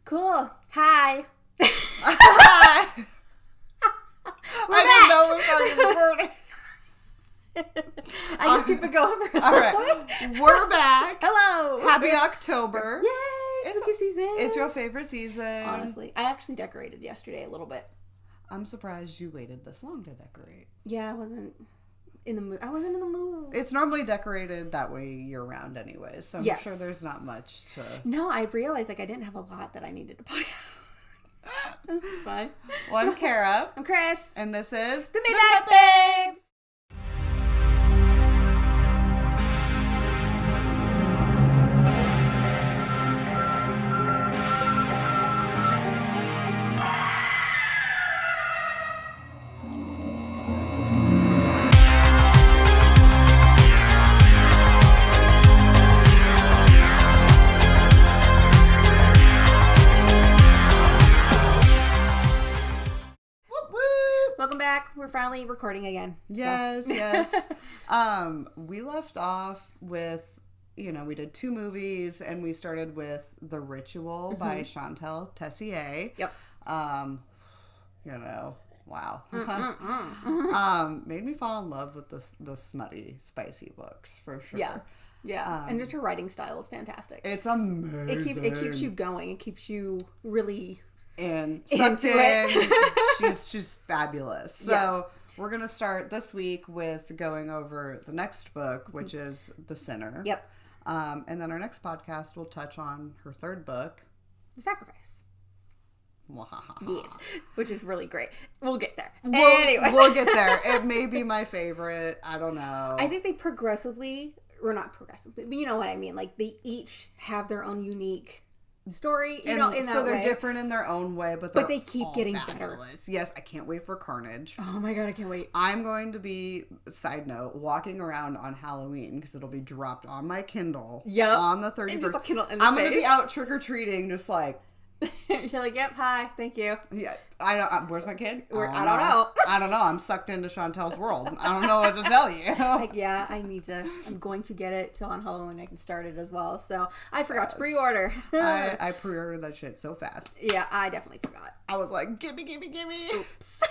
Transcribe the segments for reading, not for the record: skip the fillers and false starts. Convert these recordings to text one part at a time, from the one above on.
Cool. Hi. I didn't know it was already recording. I just keep it going. All right. We're back. Hello. Happy October. Yay. Spooky season. It's your favorite season. Honestly. I actually decorated yesterday a little bit. I'm surprised you waited this long to decorate. Yeah, I wasn't in the mood. It's normally decorated that way year-round anyway, so I'm sure there's not much to... No, I realized I didn't have a lot that I needed to put out. It's fine. Well, I'm Kara. I'm Chris. And this is... The Midnight Babes! Welcome back. We're finally recording again. Yes, yes. We left off with, we did 2 movies, and we started with The Ritual by Shantel Tessier. Yep. Wow. Made me fall in love with the smutty, spicy books, for sure. Yeah. Yeah. And just her writing style is fantastic. It's amazing. It keeps you going. It keeps you really... And sucked in. She's fabulous. So we're going to start this week with going over the next book, which is The Sinner. Yep. And then our next podcast will touch on her third book, The Sacrifice. Yes. Which is really great. We'll get there. Anyways. We'll get there. It may be my favorite. I don't know. I think they progressively, or not progressively, but you know what I mean. Like, they each have their own unique story, in that way. So they're different in their own way, but they keep getting fabulous. Better. Yes, I can't wait for Carnage. Oh my god, I can't wait. I'm going to be, side note, walking around on Halloween because it'll be dropped on my Kindle on the 31st. I'm going to be out trick-or-treating just like... You're like, yep, hi, thank you. Yeah, where's my kid? I don't know. I don't know. I'm sucked into Chantel's world. I don't know what to tell you. I'm going to get it so on Halloween I can start it as well. So I forgot to pre-order. I pre-ordered that shit so fast. Yeah, I definitely forgot. I was like, gimme. Oops.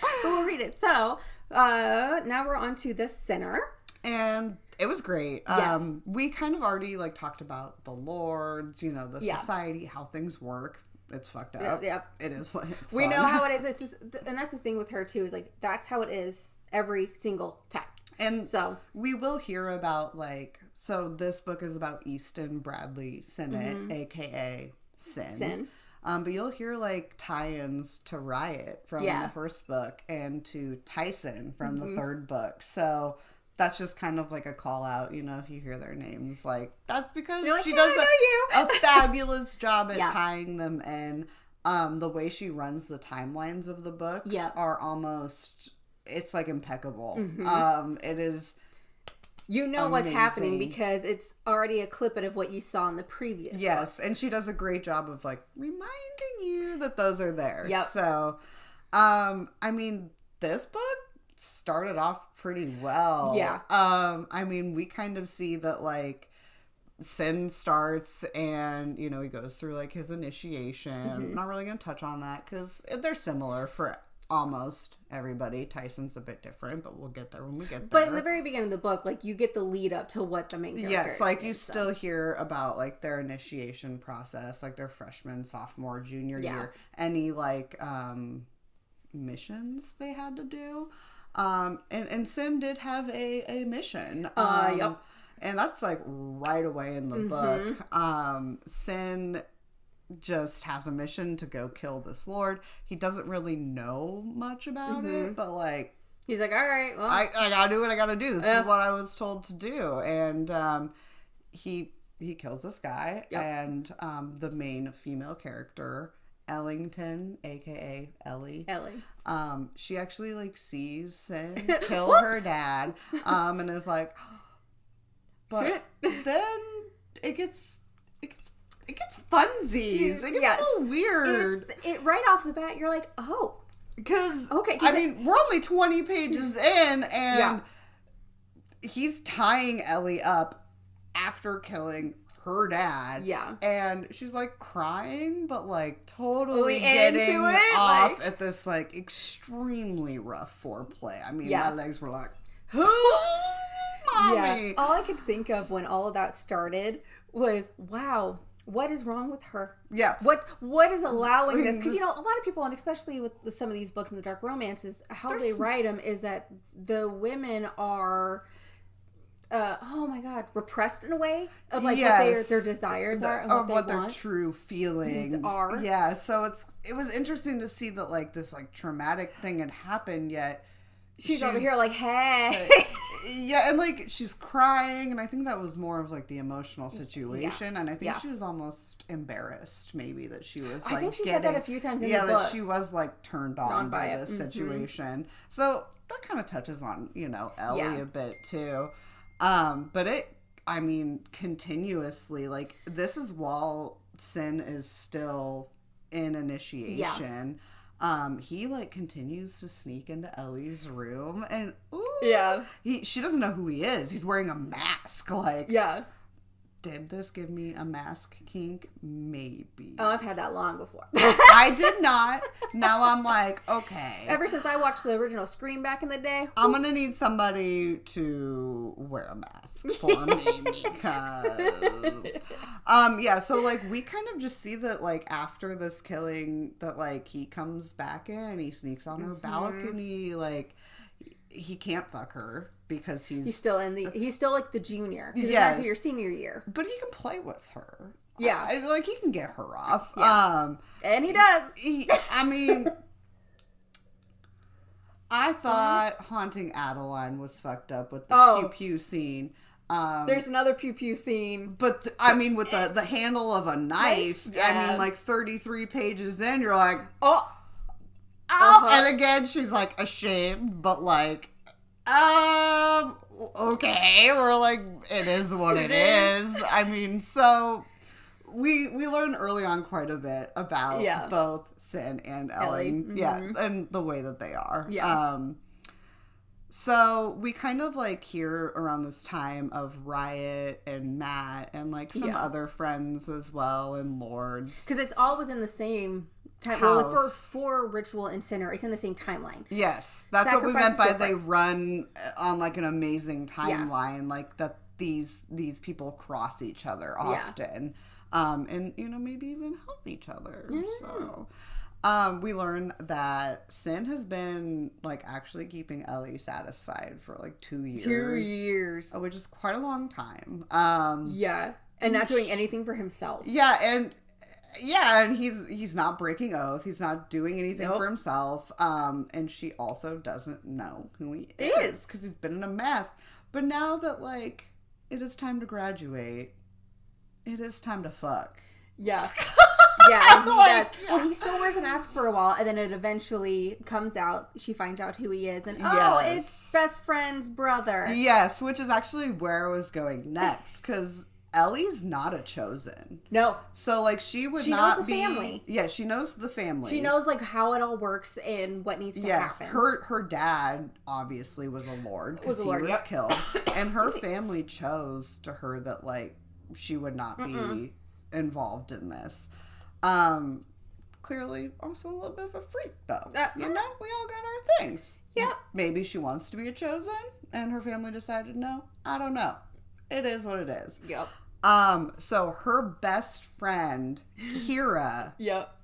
But we'll read it. So now we're on to The Sinner. And it was great. Yes. We kind of already talked about the lords, the society, how things work. It's fucked up. Yep. It is what it's We know how it is. It's just, and that's the thing with her too, is that's how it is every single time. And so we will hear about so this book is about Easton Bradley Sinnott, aka Sin. But you'll hear tie-ins to Riot from the first book and to Tyson from the third book. So that's just kind of a call out, if you hear their names. That's because she does a fabulous job at tying them in. The way she runs the timelines of the books are almost, it's impeccable. It is amazing. What's happening because it's already a clip of what you saw in the previous book. And she does a great job of reminding you that those are there. Yep. So, this book started off pretty well. Yeah. We kind of see that Sin starts and, he goes through his initiation. I'm not really going to touch on that because they're similar for almost everybody. Tyson's a bit different, but we'll get there when we get there. But in the very beginning of the book, you get the lead up to what the main character is. You still hear about their initiation process, their freshman, sophomore, junior year. Any missions they had to do. And Sin did have a mission. Yep. And that's right away in the book. Sin just has a mission to go kill this lord. He doesn't really know much about it, but he's all right, well, I gotta do what I gotta do. This is what I was told to do. And he kills this guy, and the main female character, Ellington, aka Ellie. She actually sees Sin kill her dad, and is but then it gets funsies. It gets a little weird. Right off the bat, you're like, oh, because we're only 20 pages in, and he's tying Ellie up after killing her dad. Yeah. And she's like crying, but like totally Into getting it, off like... at this like extremely rough foreplay. I mean, Yeah. my legs were like, Who? Mommy. Yeah. All I could think of when all of that started was, wow, what is wrong with her? Yeah. What is allowing this? Because, you know, a lot of people, and especially with some of these books in the dark romances, how they write them is that the women are, oh my God, repressed in a way of like what their desires are and what they want. Their true feelings are. Yeah. So it was interesting to see that like this like traumatic thing had happened, yet she's over here like, hey. Yeah, and like she's crying, and I think that was more of like the emotional situation, and I think she was almost embarrassed, maybe, that she was like. I think she said that a few times in the book. Yeah, that she was like turned on by this situation. So that kind of touches on, you know, Ellie a bit too, but I mean, continuously, like, this is while Sin is still in initiation. Yeah. He like continues to sneak into Ellie's room, and she doesn't know who he is. He's wearing a mask. Like, did this give me a mask kink? Maybe. Oh, I've had that long before. I did not. Now I'm like, okay. Ever since I watched the original Scream back in the day, I'm gonna need somebody to wear a mask for me because, yeah. So like, we kind of just see that like after this killing, that like he comes back in, he sneaks on her balcony, like he can't fuck her. Because he's still like the junior. Because it's not until your senior year. But he can play with her. Yeah. Like, he can get her off. Yeah. And he does. I mean, I thought Haunting Adeline was fucked up with the pew-pew scene. There's another pew-pew scene. But, I mean, with the handle of a knife, I mean, like, 33 pages in, you're like, oh! And again, she's, like, ashamed, but, like, okay, we're like, it is what it is. I mean, so we learn early on quite a bit about both Sin and Ellie. And the way that they are. So we kind of like hear around this time of Riot and Matt and like some other friends as well, and Lords, because it's all within the same time. Well, for Ritual and Sinner, it's in the same timeline. Yes, that's what we meant by they run on like an amazing timeline, like that these people cross each other often, and you know, maybe even help each other. So we learn that Sin has been like actually keeping Ellie satisfied for like 2 years. 2 years, which is quite a long time. And not doing anything for himself. And he's not breaking oath. He's not doing anything for himself. And she also doesn't know who he is because he's been in a mask. But now that like it is time to graduate, it is time to fuck. Yeah. Yeah, and he does. Well, he still wears a mask for a while, and then it eventually comes out. She finds out who he is, and it's best friend's brother. Yes, which is actually where I was going next, because Ellie's not a chosen. No. So, like, she knows the family. Yeah, she knows the family. She knows, like, how it all works and what needs to happen. Her dad, obviously, was a lord because he was killed. And her family chose to her that, like, she would not be involved in this. Clearly also a little bit of a freak, though. You know, we all got our things. Yep. Maybe she wants to be a chosen, and her family decided no. I don't know. It is what it is. Yep. So her best friend, Kira,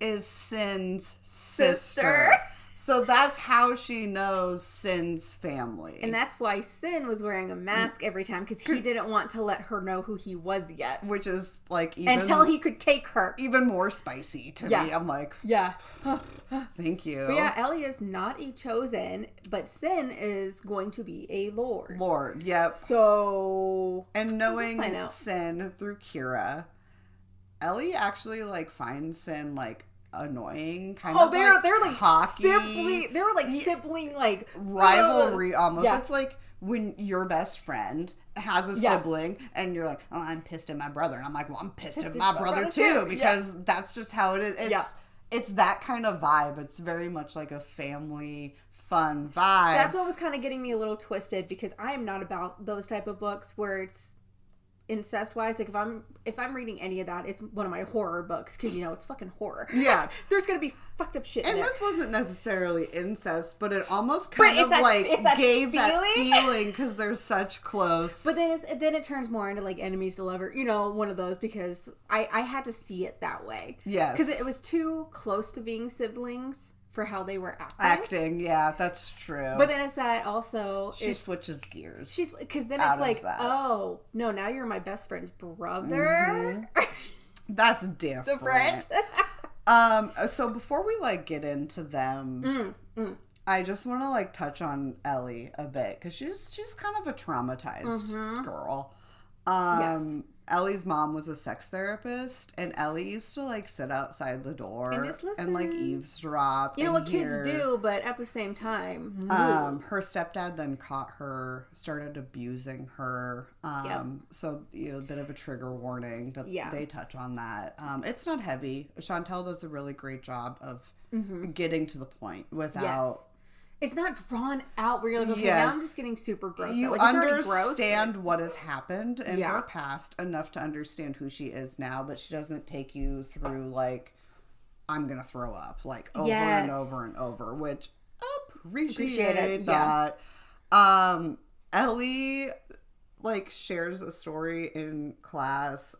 is Sin's sister. So that's how she knows Sin's family. And that's why Sin was wearing a mask every time, because he didn't want to let her know who he was yet. Which is, like, even... Until he could take her. Even more spicy to me. I'm like... Yeah. Thank you. But yeah, Ellie is not a chosen, but Sin is going to be a lord. Lord, yep. So... And knowing Sin through Kira, Ellie actually, like, finds Sin, like, annoying, kind of they're like cocky. They were like sibling, like rivalry almost. It's like when your best friend has a sibling and you're like, oh, I'm pissed at my brother, and I'm like, well, I'm pissed at my brother too, because that's just how it is. It's that kind of vibe. It's very much like a family fun vibe. That's what was kind of getting me a little twisted, because I am not about those type of books where incest wise, like if I'm reading any of that, it's one of my horror books because it's fucking horror. Yeah, there's gonna be fucked up shit. And in this there. wasn't necessarily incest, but it almost kind of gave that feeling because they're such close. But then it turns more into like enemies to lover, one of those because I had to see it that way. Yes, because it was too close to being siblings for how they were acting. Yeah, that's true. But then it's that also she switches gears. Because then it's like, oh no, now you're my best friend's brother. That's different. So before we like get into them, I just want to like touch on Ellie a bit because she's kind of a traumatized girl. Yes. Ellie's mom was a sex therapist, and Ellie used to like sit outside the door and like eavesdrop. You know what kids do, but at the same time, her stepdad then caught her, started abusing her. So a bit of a trigger warning that they touch on that. It's not heavy. Shantel does a really great job of getting to the point without. Yes. It's not drawn out where you're like, okay, now I'm just getting super gross. You understand what has happened in her past enough to understand who she is now, but she doesn't take you through, like, I'm going to throw up, like, over and over and over, which appreciate that. Yeah. Ellie, like, shares a story in class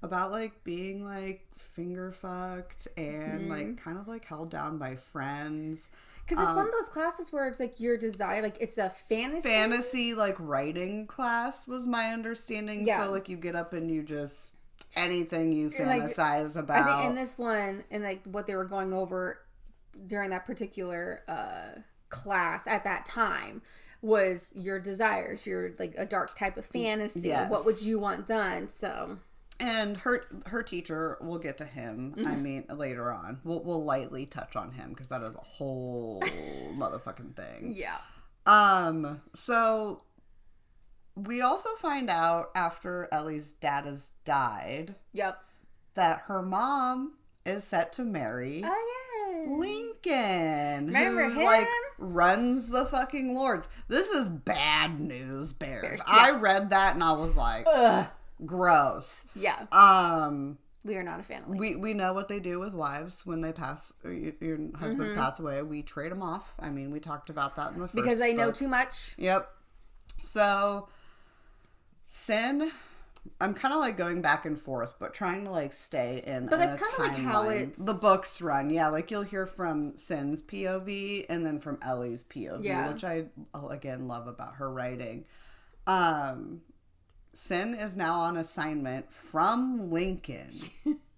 about, like, being, like, finger fucked and like kind of like held down by friends because it's one of those classes where it's like your desire, like it's a fantasy like writing class was my understanding. So like you get up and you just anything you fantasize about. I think in this one and like what they were going over during that particular class at that time was your desires, your like a dark type of fantasy. What would you want done? So and her teacher, we'll get to him. I mean, later on, we'll lightly touch on him because that is a whole motherfucking thing. Yeah. So we also find out after Ellie's dad has died. Yep. That her mom is set to marry Lincoln. Remember who, him? Like runs the fucking Lords. This is bad news, Bears. I read that and I was like, ugh. Gross. Yeah. We are not a fan of Lincoln. We know what they do with wives when they pass, your husband pass away. We trade them off. I mean, we talked about that in the first because they know book. too much. Yep. So, Sin, I'm kind of like going back and forth, but trying to like stay in. But that's kind of like how the books run. Yeah, like you'll hear from Sin's POV and then from Ellie's POV, which I again love about her writing. Sin is now on assignment from Lincoln,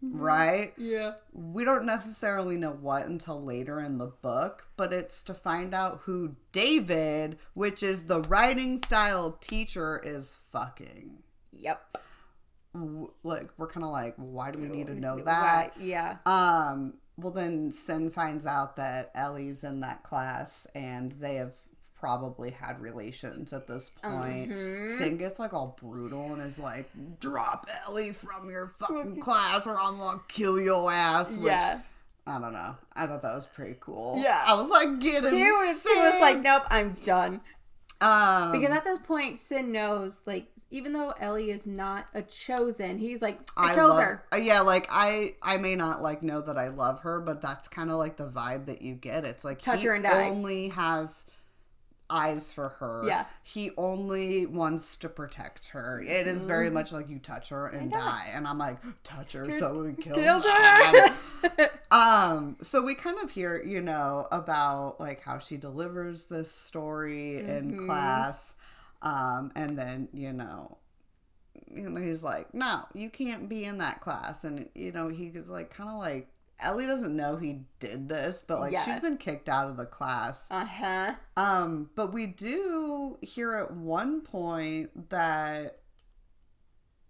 right? Yeah. We don't necessarily know what until later in the book, but it's to find out who David, which is the writing style teacher, is fucking. Yep. Like, we're kind of like, why do we need to know that? Right. Yeah. Well, then Sin finds out that Ellie's in that class and they have probably had relations at this point. Sin gets like all brutal and is like, drop Ellie from your fucking class or I'm gonna kill your ass. Which, I don't know. I thought that was pretty cool. Yeah. I was like, get him. He was like, nope, I'm done. Because at this point, Sin knows, like, even though Ellie is not a chosen, he's like, I chose her. Yeah, like, I may not, like, know that I love her, but that's kind of, like, the vibe that you get. It's like, touch her and die. Only has eyes for her. Yeah. He only wants to protect her. It is very much like you touch her and die. And I'm like, touch her so we kill her. So we kind of hear, about like how she delivers this story in class. And then, he's like, no, you can't be in that class. And, he was like, kind of like, Ellie doesn't know he did this, but like she's been kicked out of the class. But we do hear at one point that,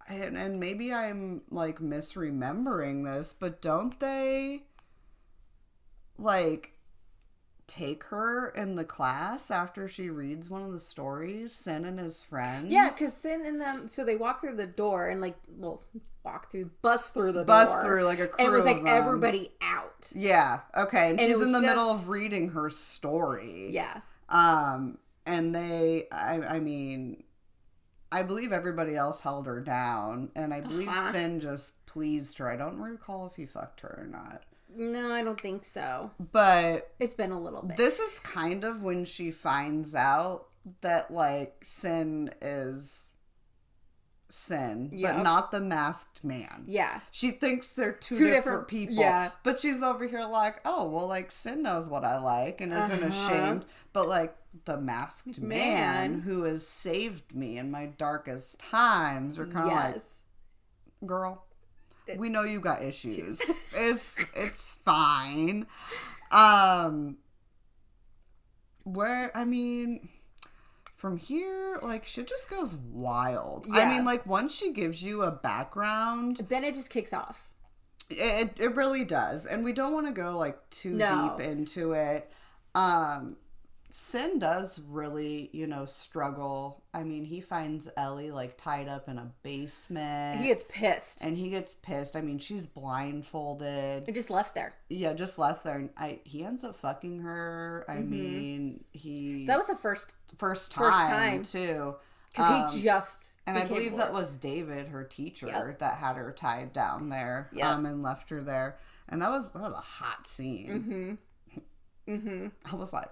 and maybe I'm like misremembering this, but don't they like take her in the class after she reads one of the stories, Sin and his friends? Yeah, because Sin and them, so they walk through the door and like, bust through the door. Bust through like a crew. And it was like everybody out. Yeah. Okay. And she's in the middle of reading her story. Yeah. And they, I mean, I believe everybody else held her down, and I believe Sin just pleased her. I don't recall if he fucked her or not. No, I don't think so. But it's been a little bit. This is kind of when she finds out that, like, Sin is Sin, but not the masked man. Yeah. She thinks they're two different people. Yeah. But she's over here like, oh, well, like, Sin knows what I like and isn't ashamed. But, like, the masked man who has saved me in my darkest times are kind of like, girl, we know you got issues. It's fine. From here, like, shit just goes wild. Yeah. I mean, like, once she gives you a background, then it just kicks off. It really does. And we don't want to go, like, too deep into it. Sin does really, struggle. I mean, he finds Ellie, like, tied up in a basement. He gets pissed. And he gets pissed. I mean, she's blindfolded. And just left there. Yeah, just left there. And he ends up fucking her. I mean, that was the first time, too. Because he just... And I believe that was David, her teacher, that had her tied down there. And left her there. And that was a hot scene. I was like...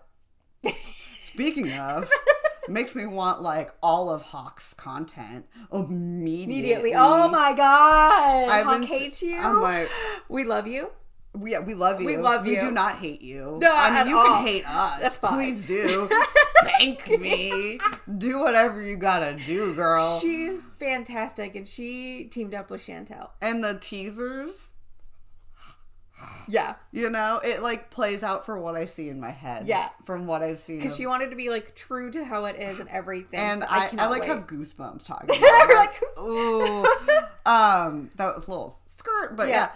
Speaking of, makes me want, like, all of Hawk's content immediately. Oh my god! Hawk hates you. I'm like, we love you. We love you. We love you. We do not hate you. No, I mean, you all. can hate us. That's fine. Please do. Spank me. Do whatever you gotta do, girl. She's fantastic, and she teamed up with Shantel. And the teasers. Yeah. It, like, plays out for what I see in my head. Yeah. From what I've seen. Because she wanted to be, like, true to how it is and everything. And I like, have goosebumps talking about it. Like, ooh. That was a little skirt, but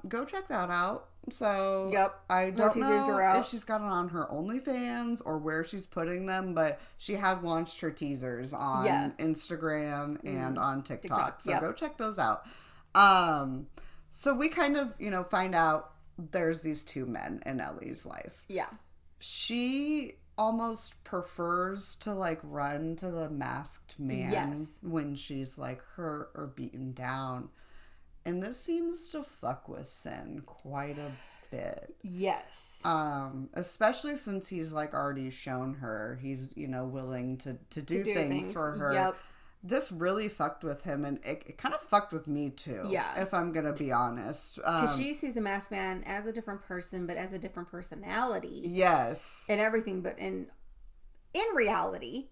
go check that out. So, I don't know if she's got it on her OnlyFans or where she's putting them, but she has launched her teasers on Instagram and on TikTok. So go check those out. So we kind of, find out there's these two men in Ellie's life. Yeah. She almost prefers to, like, run to the masked man when she's, like, hurt or beaten down. And this seems to fuck with Sin quite a bit. Yes. Especially since he's, like, already shown her he's, willing to do things for her. Yep. This really fucked with him, and it kind of fucked with me, too. Yeah. If I'm going to be honest. Because she sees the masked man as a different person, but as a different personality. Yes. And everything, but in reality,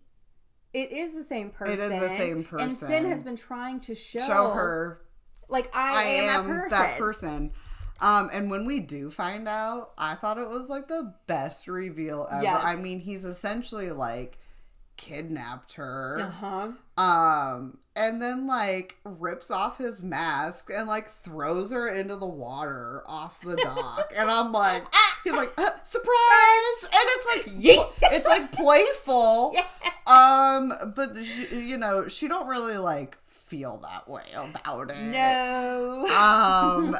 it is the same person. It is the same person. And Sin has been trying to show her, like, I am that person. And when we do find out, I thought it was, like, the best reveal ever. Yes. I mean, he's essentially, like, kidnapped her. And then, like, rips off his mask and, like, throws her into the water off the dock. And I'm like, he's like, surprise! And it's like, it's like playful. But she don't really, like, feel that way about it. No.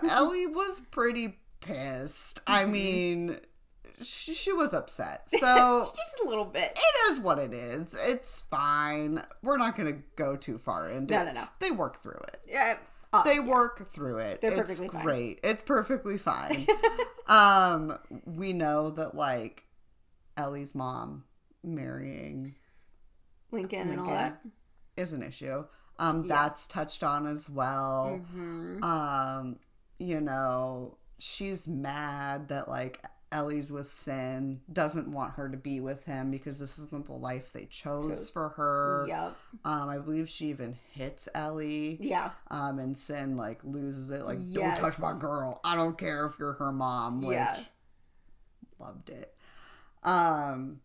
Ellie was pretty pissed. I mean, she was upset. So just a little bit. It is what it is. It's fine. We're not going to go too far into it. No. They work through it. Yeah. They work through it. They're perfectly fine. It's great. It's perfectly fine. We know that, like, Ellie's mom marrying Lincoln and all that is an issue. That's touched on as well. She's mad that, like, Ellie's with Sin, doesn't want her to be with him because this isn't the life they chose for her. Yep. I believe she even hits Ellie. Yeah. And Sin, like, loses it. Like, don't touch my girl. I don't care if you're her mom. Which, loved it. And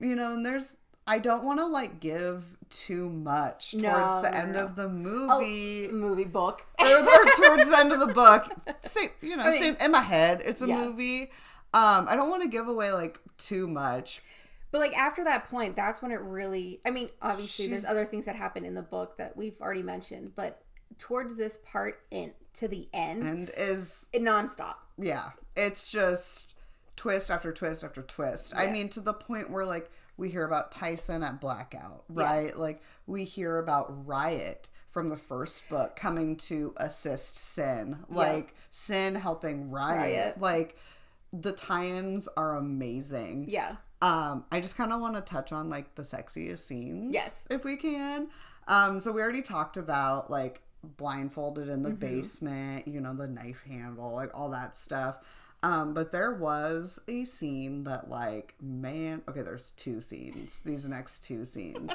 there's, I don't want to, like, give too much towards the end of the movie. Movie book. Or towards the end of the book. Same, same in my head. It's a movie. I don't want to give away, like, too much. But, like, after that point, that's when it really... I mean, obviously, there's other things that happen in the book that we've already mentioned. But towards this part to the end... And is... nonstop. Yeah. It's just twist after twist after twist. Yes. I mean, to the point where, like, We hear about Tyson at Blackout, right? Yeah. Like, we hear about Riot from the first book coming to assist Sin. Like, Sin helping Riot. Like, the tie-ins are amazing. Yeah. I just kind of want to touch on, like, the sexiest scenes. Yes. If we can. So we already talked about, like, blindfolded in the basement, you know, the knife handle, like, all that stuff. But there was a scene that, like, man... Okay, there's two scenes. These next two scenes.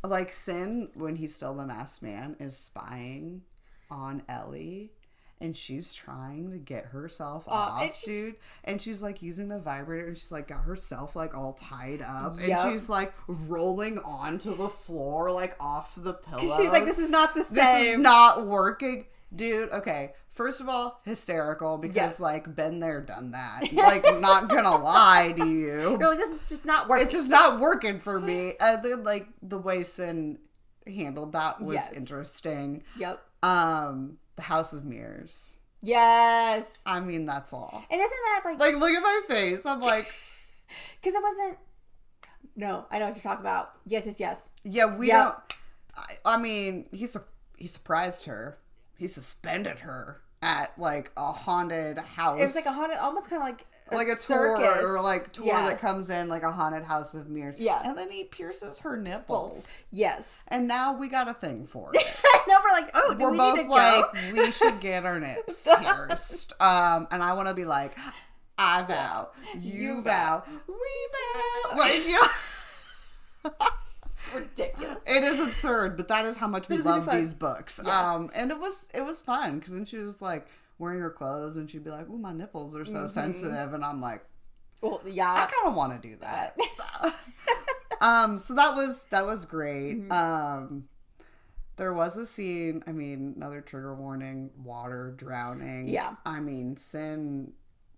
Like, Sin, when he's still the masked man, is spying on Ellie. And she's trying to get herself off, dude. And she's, like, using the vibrator. And she's, like, got herself, like, all tied up. And she's, like, rolling onto the floor, like, off the pillows. She's like, this is not the same. This is not working. Dude, okay. First of all, hysterical. Because, like, been there, done that. Like, not gonna lie to you. You're like, this is just not working. It's just not working for me. And then, like, the way Sin handled that was interesting. Yep. The House of Mirrors. Yes. I mean, that's all. And isn't that like... Like, look at my face. I'm like... Because it wasn't... No, I know what you're talking about. Yes. Yeah, we don't... I mean, he surprised her. He suspended her at, like, a haunted house. It was like a haunted... Almost kind of like a circus. Tour, or like tour that comes in, like a haunted House of Mirrors. Yeah. And then he pierces her nipples. Yes. And now we got a thing for it. Now we're like, oh, do we both need to like, go? We should get our nips pierced. And I want to be like, I vow, you vow, we vow. Like, you know. Ridiculous. It is absurd, but that is how much we love these books. Yeah. And it was fun, because then she was like wearing her clothes, and she'd be like, "Ooh, my nipples are so sensitive," and I'm like, "Well, yeah, I kind of want to do that." So that was great. There was a scene. I mean, another trigger warning: water, drowning. Yeah. I mean, Sin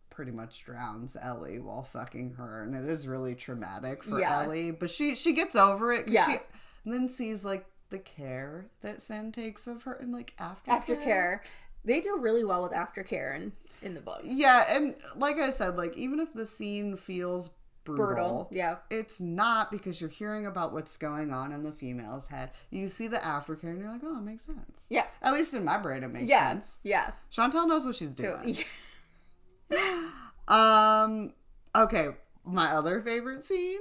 pretty much drowns Ellie while fucking her, and it is really traumatic for Ellie, but she gets over it. She then sees like the care that Sin takes of her, and like aftercare. They do really well with aftercare in the book. Yeah, and like I said, like, even if the scene feels brutal, it's not, because you're hearing about what's going on in the female's head. You see the aftercare and you're like, oh, it makes sense. Yeah. At least in my brain it makes sense. Yeah. Shantel knows what she's doing. Okay, my other favorite scene.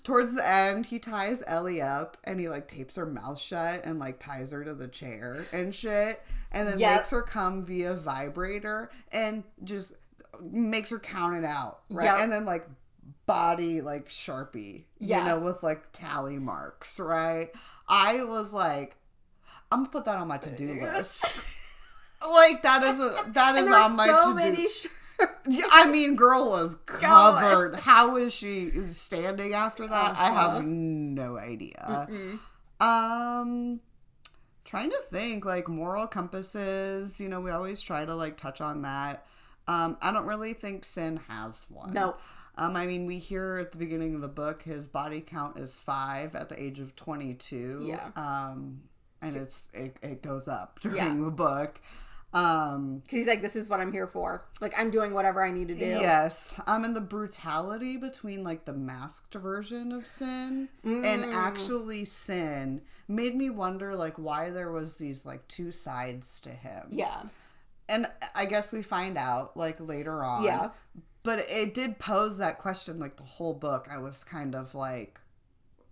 Towards the end, he ties Ellie up and he like tapes her mouth shut and like ties her to the chair and shit, and then makes her come via vibrator and just makes her count it out, right? And then like body like Sharpie, you know, with like tally marks, right? I was like, I'm gonna put that on my to-do list. Like, that is on my to-do. I mean, girl was covered. How is she standing after that? I have no idea. Trying to think, like, moral compasses. You know, we always try to like touch on that. I don't really think Sin has one. No. I mean, we hear at the beginning of the book his body count is 5 at the age of 22. Yeah. And it goes up during the book. Because he's like, this is what I'm here for. Like, I'm doing whatever I need to do. Yes. And the brutality between like the masked version of Sin and actually Sin made me wonder like why there was these like two sides to him. Yeah. And I guess we find out like later on. Yeah. But it did pose that question like the whole book. I was kind of like,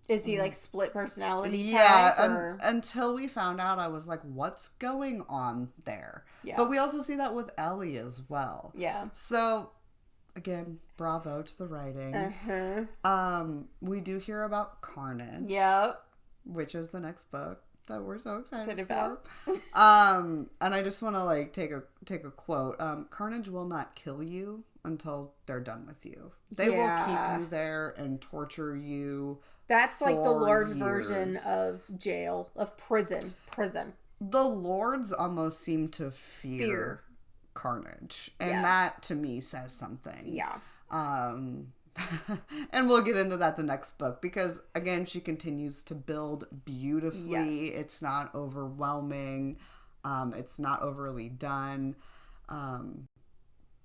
is he like split personality type? Yeah, until we found out, I was like, what's going on there? Yeah. But we also see that with Ellie as well. Yeah. So, again, bravo to the writing. We do hear about Carnage. Yep. Which is the next book that we're so excited about. And I just want to like take a quote. Carnage will not kill you until they're done with you. They will keep you there and torture you. That's like the Lord's version of jail, of prison. The Lords almost seem to fear Carnage. And that, to me, says something. Yeah. And we'll get into that the next book. Because, again, she continues to build beautifully. Yes. It's not overwhelming. It's not overly done.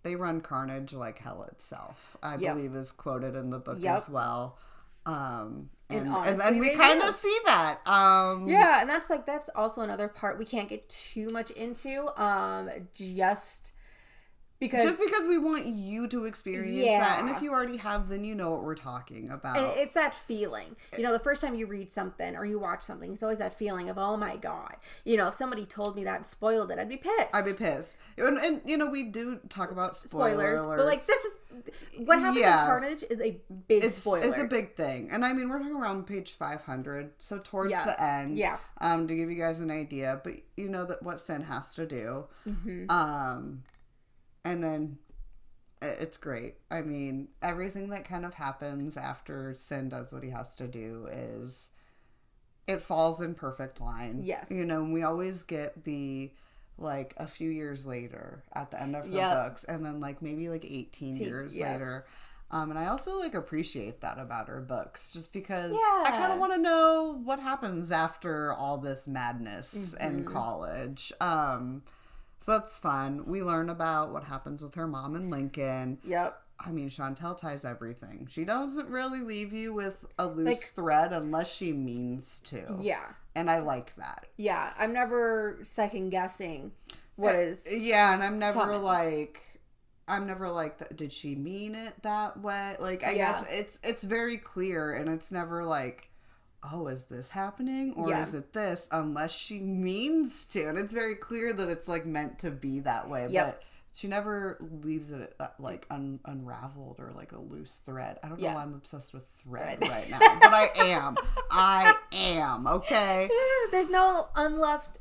they run carnage like hell itself, I Yep. believe is quoted in the book Yep. as well. And honestly, we they kind do. of see that. Yeah, and that's also another part we can't get too much into. Just because we want you to experience that. And if you already have, then you know what we're talking about. And it's that feeling. You know, the first time you read something or you watch something, it's always that feeling of, oh my God. You know, if somebody told me that and spoiled it, I'd be pissed. And you know, we do talk about spoilers. But like, this is... What happens in Carnage is a big spoiler. It's a big thing. And I mean, we're talking around page 500. So towards the end. Yeah. To give you guys an idea. But you know that what Sin has to do. Mm-hmm. And then it's great. I mean, everything that kind of happens after Sin does what he has to do is it falls in perfect line. Yes. You know, we always get the like a few years later at the end of her books, and then like maybe like 18 years later. And I also like appreciate that about her books, just because I kind of want to know what happens after all this madness in college. So that's fun. We learn about what happens with her mom and Lincoln. Yep. I mean, Shantel ties everything. She doesn't really leave you with a loose thread unless she means to. Yeah. And I like that. Yeah. I'm never second guessing what is. Yeah, and I'm never like, did she mean it that way? Like, I guess it's very clear, and it's never like, oh, is this happening? Or is it this? Unless she means to. And it's very clear that it's, like, meant to be that way. Yep. But she never leaves it, like, unraveled or, like, a loose thread. I don't know why I'm obsessed with thread right now. But I am. I am, okay? There's no unleft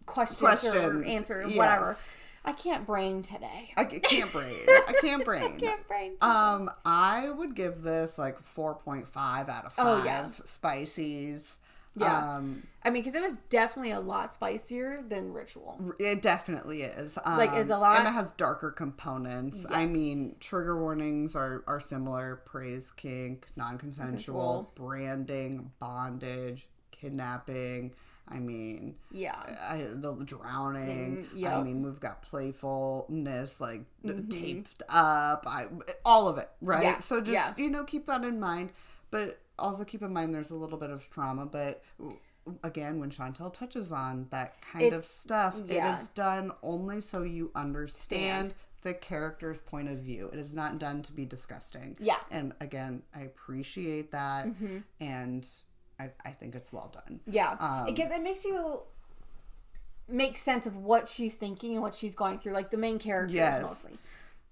questions. Or answer, whatever. I can't brain today. I can't brain. I would give this like 4.5 out of 5 spicies. Yeah. I mean, because it was definitely a lot spicier than Ritual. It definitely is. It's a lot. And it has darker components. Yes. I mean, trigger warnings are similar. Praise, kink, non-consensual, branding, bondage, kidnapping. I mean, the drowning. I mean, we've got playfulness, like taped up. All of it, right? Yeah. So just keep that in mind, but also keep in mind there's a little bit of trauma. But again, when Shantel touches on that kind of stuff, it is done only so you understand the character's point of view. It is not done to be disgusting. Yeah. And again, I appreciate that, and I think it's well done. Yeah. Because it makes you make sense of what she's thinking and what she's going through. Like the main characters mostly.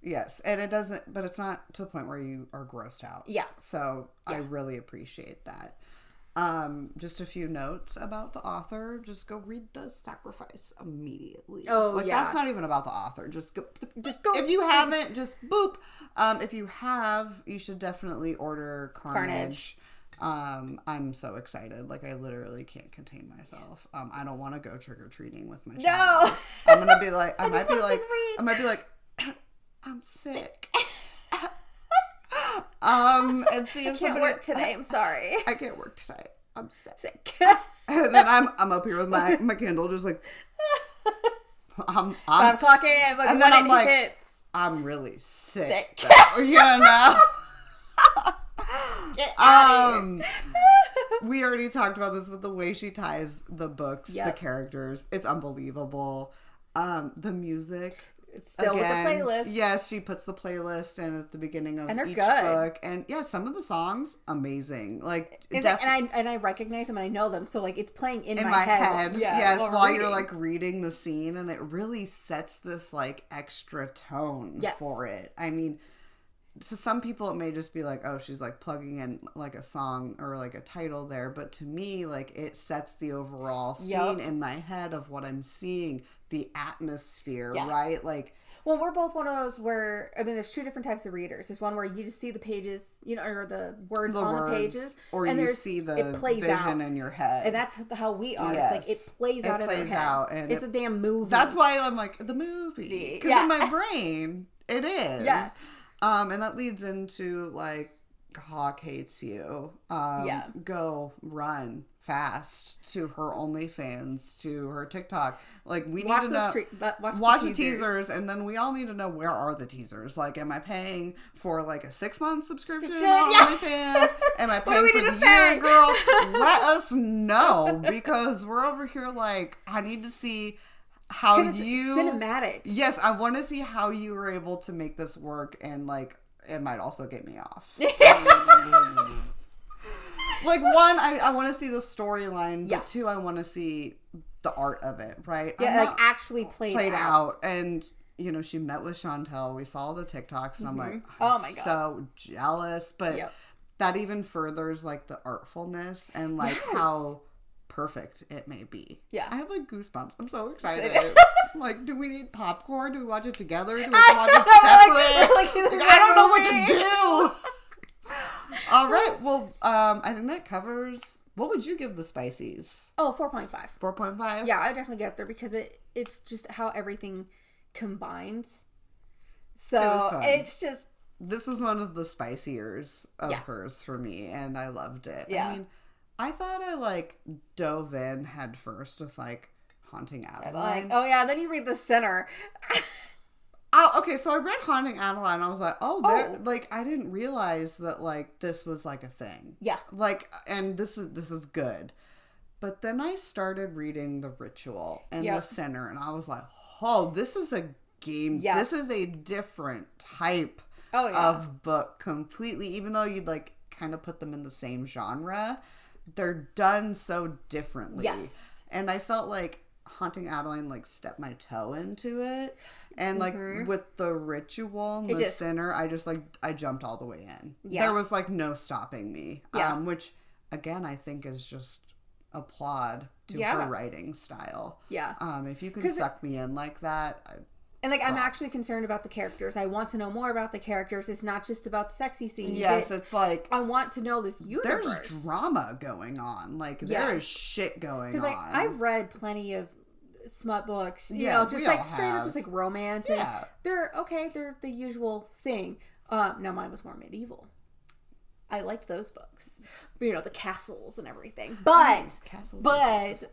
Yes. And it doesn't, but it's not to the point where you are grossed out. Yeah. So I really appreciate that. Just a few notes about the author. Just go read The Sacrifice immediately. Oh, that's not even about the author. Just go. If you haven't, just boop. If you have, you should definitely order Carnage. I'm so excited. Like, I literally can't contain myself. I don't want to go trick-or-treating with my child. No! I'm gonna be like, I might be like, I'm sick. And see if I can't work today. I'm sorry. I can't work today. I'm sick. And then I'm up here with my Kindle, just like, I'm 5 o'clock a.m. And then I'm like, hits. I'm really sick. You know? Get out of here. We already talked about this with the way she ties the books, the characters. It's unbelievable. The music. It's still with the playlist. Yes, she puts the playlist in at the beginning of each book. And some of the songs, amazing. Like, and I recognize them and I know them. So like it's playing in my head. Yeah, yes, while you're like reading the scene, and it really sets this like extra tone for it. I mean, to some people it may just be like, oh, she's like plugging in like a song or like a title there, but to me, like, it sets the overall scene in my head of what I'm seeing, the atmosphere, right? Like, well, we're both one of those where, I mean, there's 2 different types of readers. There's one where you just see the pages, or the words on the pages, or you see the vision in your head, and that's how we are. Yes. It's like it plays out in our head. And it's a damn movie. That's why I'm like, the movie, because in my brain it is. Yeah. And that leads into, like, Hawk hates you. Go run fast to her OnlyFans, to her TikTok. Like, we watch need to know. Watch the teasers, and then we all need to know, where are the teasers? Like, am I paying for like a 6-month subscription on OnlyFans? Am I paying for the year, girl? Let us know, because we're over here like, I need to see how you cinematic. Yes, I want to see how you were able to make this work, and like, it might also get me off. Like, one, I want to see the storyline, but two, I want to see the art of it, right? Yeah, like actually played out. And, you know, she met with Shantel. We saw the TikToks, and I'm like, oh my God, so jealous. But that even furthers, like, the artfulness and, like, how perfect it may be. Yeah. I have, like, goosebumps. I'm so excited. Like, do we need popcorn? Do we watch it together? Do we watch it separate? I don't know what to do. All right. Well, I think that covers. What would you give the Spicies? Oh, 4.5. 4.5? Yeah, I would definitely get up there, because it's just how everything combines. So it's just. This was one of the spiciers of hers for me, and I loved it. Yeah. I mean, I thought I like dove in head first with like Haunting Adeline. Oh yeah, then you read the center. Okay, so I read Haunting Adeline, and I was like, like, I didn't realize that, like, this was, like, a thing. Yeah. Like, and this is good. But then I started reading The Ritual and The Sinner, and I was like, oh, this is a game. Yeah. This is a different type of book completely. Even though you'd, like, kind of put them in the same genre, they're done so differently. Yes. And I felt like Haunting Adeline, like, stepped my toe into it. And, like, with The Ritual and The Sinner, I just, like, I jumped all the way in. Yeah. There was, like, no stopping me. Yeah. Which, again, I think is just applaud to her writing style. Yeah. If you can suck me in like that. And, like, I'm actually concerned about the characters. I want to know more about the characters. It's not just about the sexy scenes. Yes, it's like, I want to know this universe. There's drama going on. Like, there is shit going on. Because, like, I've read plenty of smut books, you know, just like straight up just like romance, and they're the usual thing. Now mine was more medieval. I liked those books, you know, the castles and everything, but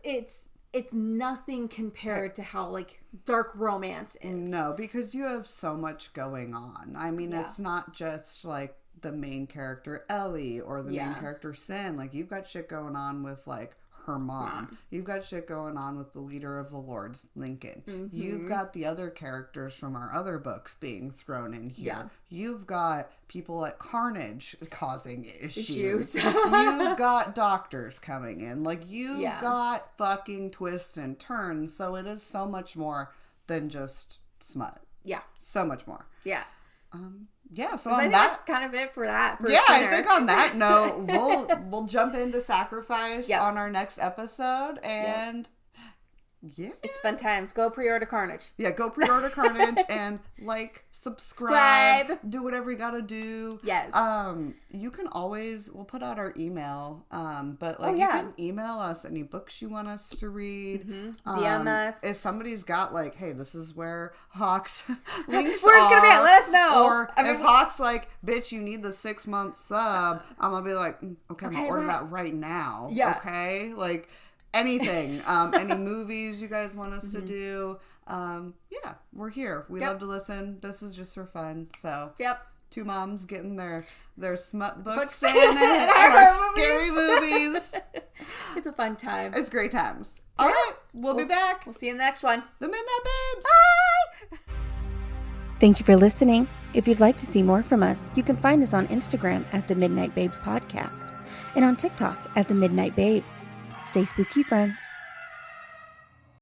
it's nothing compared to how like dark romance is. No, because you have so much going on. I mean, it's not just like the main character Ellie or the main character Sin. Like, you've got shit going on with like her mom. You've got shit going on with the leader of the Lords, Lincoln. You've got the other characters from our other books being thrown in here. You've got people at Carnage causing issues. You've got doctors coming in. Like, you've got fucking twists and turns. So it is so much more than just smut. Yeah. So much more. Yeah. So on that's kind of it for that. Sinner. I think on that note, we'll jump into Sacrifice on our next episode, and it's fun times. Go pre-order Carnage. Yeah, go pre-order Carnage and like, subscribe, do whatever you gotta do. Yes. You can always, we'll put out our email, but like you can email us any books you want us to read. DM us. If somebody's got like, hey, this is where Hawk's links Where's it gonna be at? Let us know. Or if Hawk's like, bitch, you need the 6-month sub, I'm gonna be like, okay, I'm gonna order that right now. Yeah. Okay? Like, anything. Any movies you guys want us to do. We're here. We love to listen. This is just for fun. So two moms getting their smut books in and our scary movies. It's a fun time. It's great times. All right. We'll be back. We'll see you in the next one. The Midnight Babes. Bye. Thank you for listening. If you'd like to see more from us, you can find us on Instagram at The Midnight Babes Podcast and on TikTok at The Midnight Babes. Stay spooky, friends.